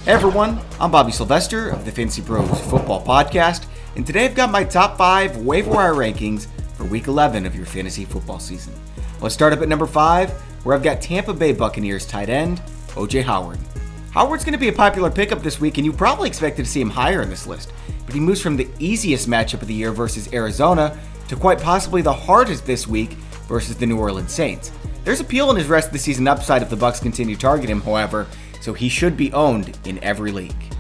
Hey everyone, I'm Bobby Sylvester of the FantasyPros Football Podcast, and today I've got my top 5 waiver wire rankings for Week 11 of your fantasy football season. Let's start up at number 5, where I've got Tampa Bay Buccaneers tight end, Jaydon Howard. Howard's going to be a popular pickup this week, and you probably expected to see him higher in this list, but he moves from the easiest matchup of the year versus Arizona to quite possibly the hardest this week versus the New Orleans Saints. There's appeal in his rest of the season upside if the Bucs continue to target him, however, so he should be owned in every league.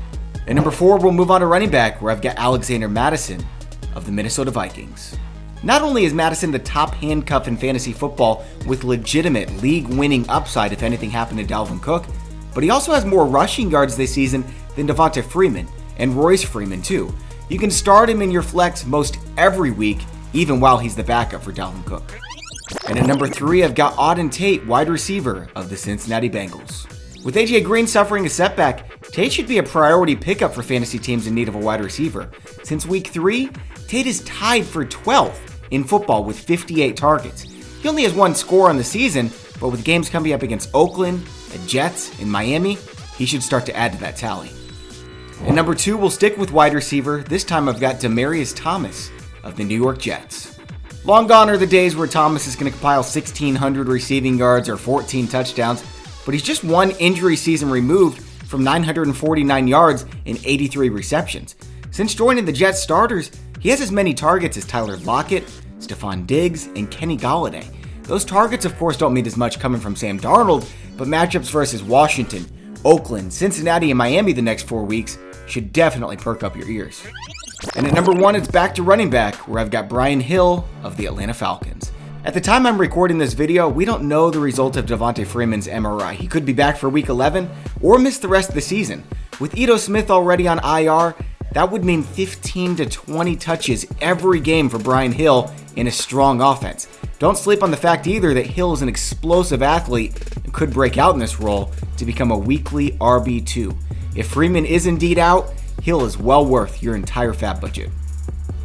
At number 4, we'll move on to running back, where I've got Alexander Madison of the Minnesota Vikings. Not only is Madison the top handcuff in fantasy football with legitimate league-winning upside if anything happened to Dalvin Cook, but he also has more rushing yards this season than Devonta Freeman, and Royce Freeman too. You can start him in your flex most every week, even while he's the backup for Dalvin Cook. And at number 3, I've got Auden Tate, wide receiver of the Cincinnati Bengals. With AJ Green suffering a setback, Tate should be a priority pickup for fantasy teams in need of a wide receiver. Since week 3, Tate is tied for 12th in football with 58 targets. He only has one score on the season, but with games coming up against Oakland, the Jets, and Miami, he should start to add to that tally. At number 2, we'll stick with wide receiver. This time I've got Demaryius Thomas of the New York Jets. Long gone are the days where Thomas is going to compile 1,600 receiving yards or 14 touchdowns, but he's just one injury season removed from 949 yards and 83 receptions. Since joining the Jets starters, he has as many targets as Tyler Lockett, Stephon Diggs, and Kenny Golladay. Those targets, of course, don't mean as much coming from Sam Darnold, but matchups versus Washington, Oakland, Cincinnati, and Miami the next 4 weeks should definitely perk up your ears. And at number 1, it's back to running back, where I've got Brian Hill of the Atlanta Falcons. At the time I'm recording this video, we don't know the result of Devonta Freeman's MRI. He could be back for week 11 or miss the rest of the season. With Ito Smith already on IR, that would mean 15 to 20 touches every game for Brian Hill in a strong offense. Don't sleep on the fact either that Hill is an explosive athlete and could break out in this role to become a weekly RB2. If Freeman is indeed out, Hill is well worth your entire fab budget.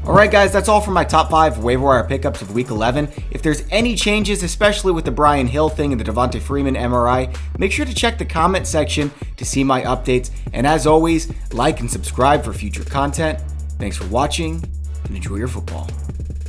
Alright guys, that's all for my top 5 waiver wire pickups of week 11. If there's any changes, especially with the Brian Hill thing and the Devonta Freeman MRI, make sure to check the comment section to see my updates. And as always, like and subscribe for future content. Thanks for watching and enjoy your football.